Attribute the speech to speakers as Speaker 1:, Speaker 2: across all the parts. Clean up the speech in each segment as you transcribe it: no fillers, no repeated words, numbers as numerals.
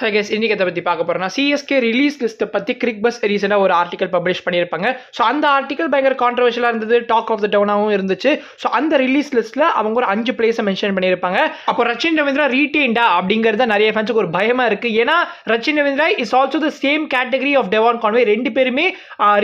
Speaker 1: Hi guys, இன்னைக்கு எதை பற்றி பார்க்க போகிறோம்னா சிஎஸ்கே ரிலீஸ் லிஸ்ட்டை பற்றி கிரிக்பஸ் ரீசெண்டாக ஒரு ஆர்டிகல் பப்ளிஷ் பண்ணியிருப்பாங்க. ஸோ அந்த ஆர்டிகல் பயங்கர கான்ட்ரவர்ஷியலாக இருந்தது, டாக் ஆஃப் த டவுனாகவும் இருந்துச்சு. ஸோ அந்த ரிலீஸ் லிஸ்ட்டில் அவங்க ஒரு 5 பிளேஸை மென்ஷன் பண்ணியிருப்பாங்க. அப்போ ரச்சின் ரவீந்திரா ரீடெயின்டா அப்படிங்கிறது நிறைய ஃபேன்ஸுக்கு ஒரு பயமாக இருக்குது. ஏன்னா Rachin Ravindra is also the same category of Devon Conway. ரெண்டு பேருமே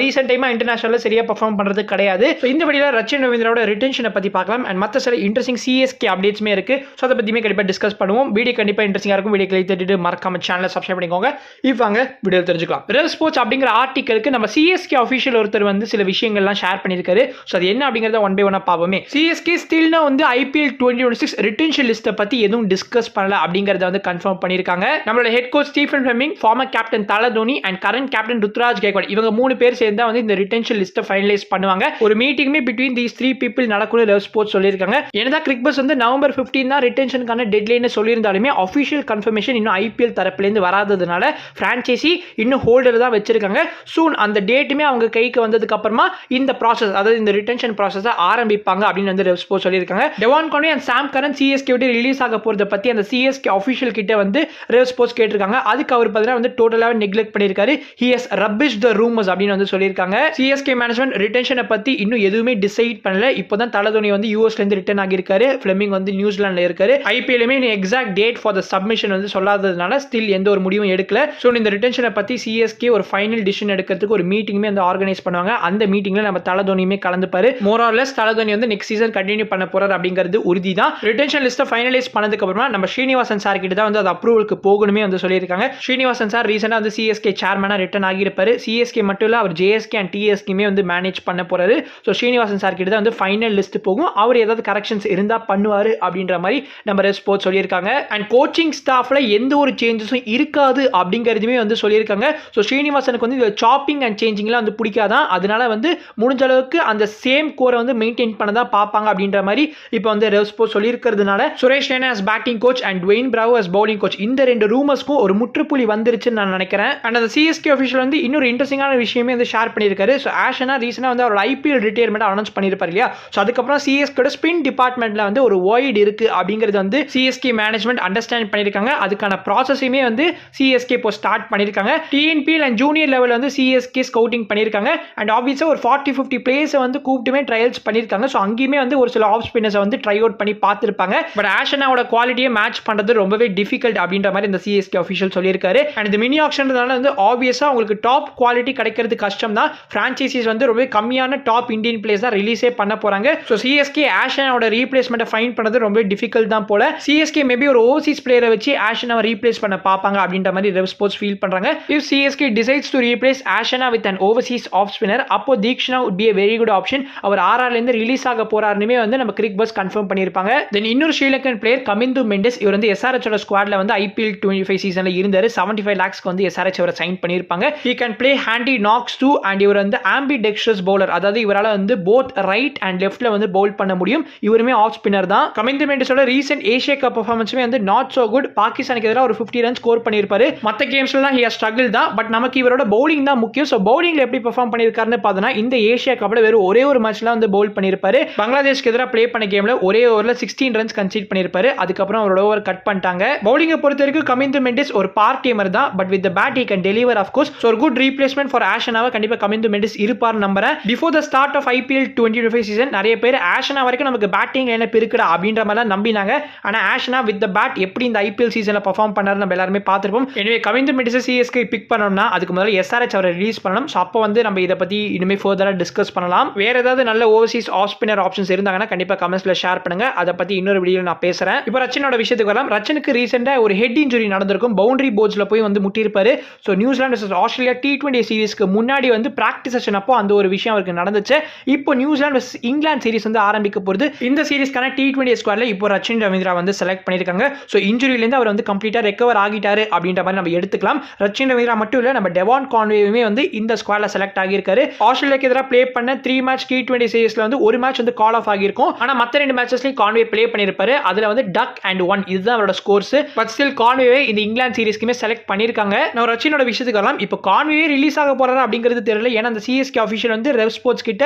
Speaker 1: ரீசெண்ட் டைமாக இன்டர்நேஷனலில் சரியாக பர்ஃபார்ம் பண்ணுறது கிடையாது. ஸோ இந்த வழியில் ரச்சின் ரவீந்திராவோட ரிட்டென்ஷனை பற்றி பார்க்கலாம். அண்ட் மற்ற சில இன்ட்ரெஸ்டிங் சிஎஸ்கே அப்டேட்ஸுமே இருக்குது. ஸோ அதை பற்றியுமே கண்டிப்பாக டிஸ்கஸ் பண்ணுவோம். வீடியோ கண்டிப்பாக இன்ட்ரெஸ்டிங்காக இருக்கும். வீடியோ கிளிக் தட்டிட்டு மறக்காம சேனலை சப்ஸ்கிரைப் பண்ணிக்கோங்க. இவாங்க வீடியோ தெரிஞ்சுக்கலாம். ரெவ் ஸ்போர்ட்ஸ் அப்படிங்கிற ஆர்டிகலுக்கு நம்ம சிஎஸ்கே அஃபிஷியல் ஒருத்தர் வந்து சில விஷயங்கள்லாம் ஷேர் பண்ணியிருக்காரு. ஸோ அது என்ன அப்படிங்கிறத ஒன் பை ஒன்னா பார்ப்போமே. சிஎஸ்கே ஸ்டில்னா வந்து ஐபிஎல் 2026 ரிட்டென்ஷன் லிஸ்ட்டை பற்றி எதுவும் டிஸ்கஸ் பண்ணல அப்படிங்கிறத வந்து கன்ஃபார்ம் பண்ணியிருக்காங்க. நம்மளோட head coach Stephen Fleming, former captain தல Dhoni and current captain Ruturaj Gaikwad இவங்க 3 பேர் சேர்ந்தா வந்து இந்த ரிட்டென்ஷன் லிஸ்ட்டை ஃபைனலைஸ் பண்ணுவாங்க. ஒரு மீட்டிங்குமே பிட்வீன் தீஸ் 3 பீப்பிள் நடக்கும்னு ரெவ் ஸ்போர்ட்ஸ் சொல்லியிருக்காங்க. என்னதான் கிரிக்பஸ் வந்து நவம்பர் 15 தான் ரிட்டென்ஷனுக்கான டெட்லைன் சொல்லியிருந்தாலுமே அஃபிஷியல் கன்ஃபர்மேஷன் இன்னும் ஐபிஎல் தரப்புலேருந்து வராததுனால பிரான்ச்சைசி இன்னும் ஹோல்டர் தான் வச்சிருக்காங்க. சூன் அந்த டேட்டுமே அவங்க கைக்கு வந்ததுக்கு அப்புறமா இந்த ப்ராசஸ், அதாவது இந்த ரிட்டென்ஷன் ப்ராசஸை ஆரம்பிப்பாங்க அப்படின்னு வந்து ரெவ் ஸ்போர்ட்ஸ் சொல்லியிருக்காங்க. Devon Conway and Sam Curran CSK விட்டு ரிலீஸ் ஆக போறதை பத்தி அந்த சிஎஸ்கே அஃபிஷியல் கிட்ட வந்து ரெவ் ஸ்போர்ட்ஸ் கேட்டிருக்காங்க. அதுக்கு அவர் பார்த்தீங்கன்னா வந்து டோட்டலாக நெக்லெக்ட் பண்ணியிருக்காரு. He has rubbish the rumours அப்படின்னு வந்து சொல்லியிருக்காங்க. சிஎஸ்கே மேனேஜ்மெண்ட் ரிட்டென்ஷனை பத்தி இன்னும் எதுவுமே டிசைட் பண்ணல. இப்போதான் தல தோனி வந்து யூஎஸ்ல இருந்து ரிட்டர்ன் ஆகியிருக்காரு. ஃபிளெமிங் வந்து நியூசிலாந்துல இருக்காரு. ஐபிஎல்லுமே exact date for the submission வந்து சொல்லாததுனால ஸ்டில் எந்த ஒரு முடிவும் எடுக்கல. ஸோ இந்த ரிட்டென்ஷனை பற்றி சிஎஸ்கே ஒரு ஃபைனல் டிசிஷன் எடுக்கிறதுக்கு ஒரு மீட்டிங்குமே வந்து ஆர்கனைஸ் பண்ணுவாங்க. அந்த மீட்டிங்கில் நம்ம தல தோனியுமே கலந்துப்பாரு. மோர் ஆர் லெஸ் தல தோனி வந்து நெக்ஸ்ட் சீசன் கண்டினியூ பண்ண போறாரு அப்படிங்கிறது உறுதி தான். ரிட்டென்ஷன் லிஸ்ட்டை ஃபைனலைஸ் பண்ணதுக்கு அப்புறமா நம்ம ஸ்ரீனிவாசன் சார் கிட்ட தான் வந்து அது அப்ரூவலுக்கு போகணுமே வந்து சொல்லியிருக்காங்க. ஸ்ரீனிவாசன் சார் ரீசெண்டாக வந்து சிஎஸ்கே சேர்மனாக ரிட்டர்ன் ஆகியிருப்பாரு. சிஎஸ்கே மட்டும் இல்லை, அவர் ஜேஎஸ்கே அண்ட் டிஎஸ்கேமே வந்து மேனேஜ் பண்ண போறாரு. ஸோ ஸ்ரீனிவாசன் சார் கிட்ட தான் வந்து ஃபைனல் லிஸ்ட் போகும். அவர் ஏதாவது கரெக்ஷன்ஸ் இருந்தால் பண்ணுவார் அப்படின்ற மாதிரி நம்ம ரெவ் ஸ்போர்ட்ஸ் சொல்லியிருக்காங்க. அண்ட் கோச்சிங் ஸ்டாஃப்ல எந்த ஒரு சேஞ்சஸும் இருக்காது அப்படிங்கிறதுமே வந்து சொல்லியிருக்காங்க. ஸோ ஸ்ரீனிவாசனுக்கு வந்து சாப்பிங் அண்ட் சேஞ்சிங்லாம் வந்து பிடிக்காதான். அதனால வந்து முடிஞ்ச அளவுக்கு அந்த சேம் கோரை வந்து மெயின்டைன் பண்ண தான் பார்ப்பாங்க அப்படின்ற மாதிரி இப்போ வந்து ரெவ் ஸ்போர்ட்ஸ் சொல்லியிருக்கிறதுனால Suresh Raina as batting coach and Dwayne Bravo as bowling coach இந்த 2 ரூமர்ஸ்க்கும் ஒரு முற்றுப்புள்ளி வந்துருச்சுன்னு நான் நினைக்கிறேன். அண்ட் அந்த சிஎஸ்கே அஃபிஷியல் வந்து இன்னொரு இன்ட்ரெஸ்டிங்கான விஷயமே வந்து ஷேர் பண்ணியிருக்காரு. ஸோ ஆஷனா ரீசெண்டாக வந்து அவரோட ஐபிஎல் ரிட்டையர்மெண்ட் அனௌன்ஸ் பண்ணியிருப்பார் இல்லையா. ஸோ அதுக்கப்புறம் சிஎஸ்கேட ஸ்பின் டிபார்ட்மெண்ட்ல வந்து ஒரு வாய்ட் இருக்கு அப்படிங்கிறது வந்து சிஎஸ்கே மேனேஜ்மெண்ட் அண்டர்ஸ்டாண்ட் பண்ணியிருக்காங்க. அதுக்கான ப்ராசஸையுமே வந்து சிஎஸ்கே இப்போ ஸ்டார்ட் பண்ணியிருக்காங்க. டிஎன்பிஎல் அண்ட் ஜூனியர் லெவல் வந்து சிஎஸ்கே ஸ்கவுட்டிங் பண்ணியிருக்காங்க. அண்ட் ஆப்வியஸாக ஒரு 40-50 பிளேஸை வந்து கூப்பிட்டுமே ட்ரையல்ஸ் பண்ணியிருக்காங்க. ஸோ அங்கேயுமே வந்து ஒரு சில ஆஃப் ஸ்பின்னர்ஸை வந்து ட்ரை அவுட் பண்ணி பார்த்துருப்பாங்க. பட் ஆஷனாவோட குவாலிட்டியை மேட்ச் பண்ணுறது ரொம்பவே டிஃபிகல்ட் அப்படின்ற மாதிரி இந்த சிஎஸ்கே அஃபிஷியல் சொல்லியிருக்காரு. அண்ட் இந்த மினி ஆக்ஷன்றதுனால வந்து ஆப்வியஸாக உங்களுக்கு டாப் குவாலிட்டி கிடைக்கிறது கஷ்டம் தான். ஃப்ரான்ச்சைசிஸ் வந்து ரொம்ப கம்மியான டாப் இந்தியன் பிளேஸ் தான் ரிலீஸே பண்ண போறாங்க. ஸோ சிஎஸ்கே ஆஷனாவோட ரீப்ளேஸ்மெண்ட்டை ஃபைன் பண்ணது ரொம்ப டிஃபிகல்ட் தான் போல. சிஎஸ்கே மேபி ஒரு ஓவர்சீஸ் பிளேயரை வச்சு ஆஷனாவை ரீப்ளேஸ் பண்ண பார்ப்பாங்க அப்படின்ற மாதிரி ரெவ் ஸ்போர்ட்ஸ் ஃபீல் பண்றாங்க. If CSK decides to replace Ashana with an overseas off spinner, அப்போ Theekshana would be a very good option. அவர் ஆர்ஆர்ல இருந்து ரிலீஸ் ஆக போறாருன்னு வந்து நம்ம கிரிக்பஸ் கன்ஃபார்ம் பண்ணியிருப்பாங்க. தென் இன்னொரு ஸ்ரீலங்கன் பிளேயர் கமிந்து மெண்டஸ், இவர் வந்து எஸ்ஆர்எச் ஓட ஸ்குவாட்ல வந்து ஐபிஎல் 25 சீசன்ல இருந்தாரு. 75 lakhsக்கு வந்து எஸ்ஆர்எச் அவரை சைன் பண்ணியிருப்பாங்க. he can play handy knocks too and இவர் வந்து ambidextrous bowler, அதாவது இவரால வந்து போத் ரைட் அண்ட் லெஃப்ட்ல வந்து பவுல் பண்ண முடியும். இவருமே ஆஃப் ஸ்பின்னர் தான். கமிந்து மெண்டஸோட ரீசென்ட் ஏசியா கப் பெர்ஃபார்மன்ஸுமே வந்து நாட் சோ குட். பாகிஸ்தானுக்கு எதிராக ஒரு 50 ரன் ஸ்கோர் பண்ணியிருப்பாரு. மற்ற கேம்ஸ்லாம் he has struggled தான். பட் நமக்கு இவரோட பவுலிங் தான் முக்கியம். ஸோ பவுலிங்ல எப்படி பெர்ஃபார்ம் பண்ணியிருக்காருன்னு பார்த்தோன்னா இந்த ஏசியா கப்ல வெறும் ஒரே ஒரு மேட்ச்ல வந்து பவுல் பண்ணியிருப்பாரு. பங்களாதேஷ்க்கு எதிராக ப்ளே பண்ண கேம்ல ஒரே ஓவர்ல 16 ரன்ஸ் கன்சீட் பண்ணியிருப்பாரு. அதுக்கப்புறம் அவரோட ஓவர் கட் பண்ணிட்டாங்க. பவுலிங்கை பொறுத்த வரைக்கும் கமிந்து மெண்டிஸ் ஒரு பார்ட் டீமர் தான். But with the bat he can deliver of course. So ஒரு குட் ரீப்ளேஸ்மெண்ட் ஃபார் ஆஷனாவை கண்டிப்பாக கமிந்து மெண்டிஸ் இருப்பார் நம்புறேன். Before the start of IPL 2025 season நிறைய பேர் ஆஷனா வரைக்கும் நமக்கு பேட்டிங் என்ன இருக்குடா அப்படின்ற மாதிரி நம்பினாங்க. ஆனால் ஆஷனா வித் த பேட் எப்படி இந்த ஐபிஎல் சீசன்ல பெர்ஃபார்ம் பண்ணாரு நம்ம எல்லாருமே பார்த்திருப்போம். எனவே கமிந்து மெண்டிஸ் சிஎஸ்கே பிக் பண்ணணும்னா அதுக்கு முதல்ல எஸ்ஆர்எச் அவரை ரிலீஸ் பண்ணணும். ஸோ அப்போ வந்து நம்ம இதை பற்றி இனிமேல் ஃபர்தராக டிஸ்கஸ் பண்ணலாம். வேற ஏதாவது நல்ல ஓவர்சீஸ் ஆஃப் ஸ்பின்னர் ஆப்ஷன்ஸ் இருந்தாங்கன்னா கண்டிப்பாக கமெண்ட்ஸ்ல ஷேர் பண்ணுங்க. அதை பற்றி இன்னொரு வீடியோவில் நான் பேசுறேன். இப்போ ரச்சனோட விஷயத்துக்கு வரலாம். ரச்சனுக்கு ரீசெண்டாக ஒரு ஹெட் இன்ஜுரி நடந்திருக்கும். பவுண்டரி போர்ட்ஸ்ல போய் வந்து முட்டியிருப்பாரு. ஸோ நியூசிலாந்து vs ஆஸ்திரேலியா T20 சீரிஸ்க்கு முன்னாடி வந்து பிராக்டிஸ் செஷன் அப்போ அந்த ஒரு விஷயம் அவருக்கு நடந்துச்சு. இப்போ நியூசிலாந்து vs இங்கிலாந்து சீரிஸ் வந்து ஆரம்பிக்க போகுது. இந்த சீரிஸ்க்கான T20 ஸ்குவாட்ல இப்போ ரச்சின் ரவீந்திரா வந்து செலக்ட் பண்ணியிருக்காங்க. ஸோ இன்ஜுரியிலேருந்து அவர் வந்து கம்ப்ளீட்டாக ரெக்கவர் ஆகிட்டாரு அப்படின்ற மாதிரி நம்ம எடுத்துக்கலாம். ரச்சின் ரவீந்திரா மட்டும் இல்லை, நம்ம டெவான் கான்வேயுமே வந்து இந்த ஸ்குவாட்ல செலக்ட் ஆகியிருக்காரு. ஆஸ்திரேலியாக்கு எதிராக ப்ளே பண்ண 3 மேட்ச் T20 சீரிஸ்ல வந்து ஒரு மேட்ச் வந்து கால் ஆஃப் ஆகியிருக்கும். ஆனால் மற்ற 2 மேட்சஸ்லையும் கான்வே ப்ளே பண்ணியிருப்பாரு. அதில் வந்து டக் அண்ட் 1 இதுதான் அவரோட ஸ்கோர்ஸ். பட் ஸ்டில் கான்வே இந்த இங்கிலாந்து சீரிஸ்க்குமே செலக்ட் பண்ணியிருக்காங்க. நான் ரச்சினோட விஷயத்துக்கு வரலாம். இப்போ கான்வே ரிலீஸ் ஆக போறாரு அப்படிங்கிறது தெரியல. ஏன்னா அந்த சிஎஸ்கே அஃபிஷியல் வந்து ரெவ் ஸ்போர்ட்ஸ் கிட்ட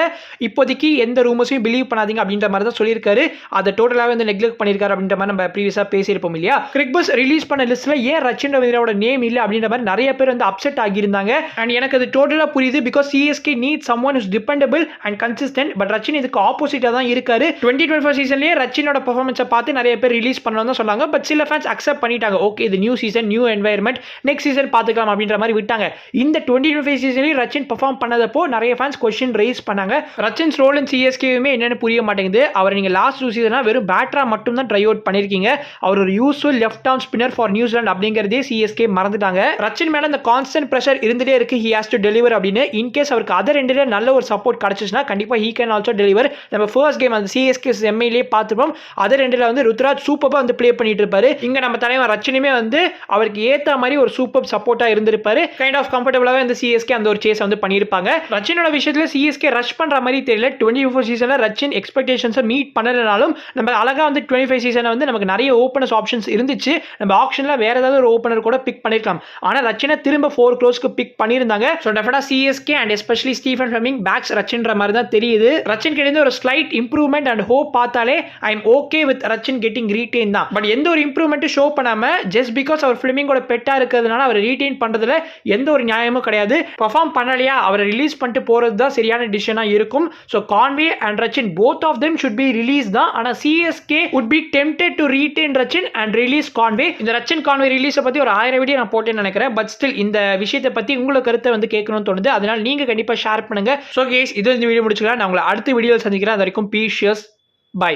Speaker 1: இப்போதைக்கு எந்த ரூமர்ஸையும் பிலீவ் பண்ணாதீங்க அப்படின்ற மாதிரி தான் சொல்லியிருக்காரு. அதை டோட்டலாகவே வந்து நெக்லெக்ட் பண்ணியிருக்காரு அப்படின்ற மாதிரி நம்ம ப்ரீவியஸாக பேசியிருப்போம் இல்லையா. கிரிக்பஸ் ரிலீஸ் பண்ண லிஸ்ட்ல ஏன் ஏன் ரச்சின் ரவீந்திராவோட நேம் இல்ல அப்படின்ற மாதிரி நிறைய பேர் வந்து அப்செட் ஆகியிருந்தாங்க. அண்ட் எனக்கு அது டோட்டலா புரியுது. Because CSK need someone is dependable and consistent. But Rachin இதுக்கு ஆப்போசிட்டா தான் இருக்காரு. 2024 சீசன்லயே ரச்சினோட பெர்ஃபார்மன்ஸை பார்த்து நிறைய பேர் ரிலீஸ் பண்ணலாம் தான் சொன்னாங்க. பட் சில ஃபேன்ஸ் அக்செப்ட் பண்ணிட்டாங்க. ஓகே இது new season, new environment, next season பார்த்துக்கலாம் அப்படின்ற மாதிரி விட்டாங்க. இந்த 2025 சீசன்லயும் ரச்சின் பெர்ஃபார்ம் பண்ணதப்போ நிறைய ஃபேன்ஸ் கொஸ்டின் ரைஸ் பண்ணாங்க. ரச்சின்ஸ் ரோல் இன் சிஎஸ்கேவுமே என்னன்னு புரிய மாட்டேங்குது. அவர் நீங்க லாஸ்ட் 2 சீசனா வெறும் பேட்டரா மட்டும் தான் ட்ரை அவுட் பண்ணிருக்கீங்க. அவர் ஒரு useful left arm spinner for New Zealand அப்படிங்கிறதே சிஎஸ்கே மறந்துட்டாங்க. ரச்சின் மேல இந்த கான்ஸ்டன்ட் பிரஷர் இருந்துட்டே இருக்கு. ஹி ஹாஸ் டு டெலிவர் அப்படின்னு. இன்கேஸ் அவருக்கு அதர் எண்டில் நல்ல ஒரு சப்போர்ட் கிடைச்சிச்சுன்னா கண்டிப்பா ஹீ கேன் ஆல்சோ டெலிவர். நம்ம ஃபர்ஸ்ட் கேம் அந்த சிஎஸ்கே எம்ஐலே பார்த்துப்போம். அதர் எண்டில் வந்து ருத்ராஜ் சூப்பரா வந்து ப்ளே பண்ணிட்டு இருப்பாரு. இங்க நம்ம தலைவர் ரச்சினுமே வந்து அவருக்கு ஏத்த மாதிரி ஒரு சூப்பர் சப்போர்ட்டா இருந்திருப்பாரு. கைண்ட் ஆஃப் கம்ஃபர்டபுளாவே இந்த சிஎஸ்கே அந்த ஒரு சேஸ் வந்து பண்ணிருப்பாங்க. ரச்சினோட விஷயத்துல சிஎஸ்கே ரஷ் பண்ற மாதிரி தெரியல. 24 சீசன்ல ரச்சின் எக்ஸ்பெக்டேஷன்ஸை மீட் பண்ணலனாலும் நம்ம அழகா வந்து 25 சீசன்ல வந்து நமக்கு நிறைய ஓப்பனர்ஸ் ஆப்ஷன்ஸ் இருந்துச்சு. நம்ம ஆப்ஷன்ல வேற ஏதாவது ஒரு ஓப்பனர் கூட பிக் பண்ணிருக்கலாம். ஆனா ரச்சினை திரும்ப 4 crores பிக் பண்ணிருந்தாங்க. So definitely CSK and especially Stephen Fleming backs ரச்சின்ற மாதிரி தான் தெரியுது. ரச்சின் கிட்ட ஒரு ஸ்லைட் இம்ப்ரூவ்மெண்ட் அண்ட் ஹோப் பார்த்தாலே I am okay with Rachin getting retain தான். பட் எந்த ஒரு இம்ப்ரூவ்மெண்ட்டும் ஷோ பண்ணாம ஜஸ்ட் பிகாஸ் அவர் ஃபிளெமிங்கோட பெட்டா இருக்கிறதுனால அவர் ரீடைன் பண்றதுல எந்த ஒரு நியாயமும் கிடையாது. பெர்ஃபார்ம் பண்ணலையா அவரை ரிலீஸ் பண்ணிட்டு போறது தான் சரியான டிசிஷனா இருக்கும். So Conway and Rachin both of them should be release தான். ஆனா CSK would be tempted to retain Rachin and release Conway. இந்த ரச்சின் கான்வே ரிலீஸை பத்தி ஒரு 1000 வீடியோ நான் போட்டேன்னு நினைக்கிறேன். பட் ஸ்டில் இந்த விஷயத்தை பத்தி உங்களுக்கு கருத்தை வந்து கேட்கணும்னு தோணுது. அதனால நீங்க கண்டிப்பா ஷேர் பண்ணுங்க. ஸோ கேஸ் இது இந்த வீடியோ முடிச்சுக்கலாம். நான் உங்களை அடுத்த வீடியோவில் சந்திக்கிறேன். அது வரைக்கும் பீஷியஸ் பை.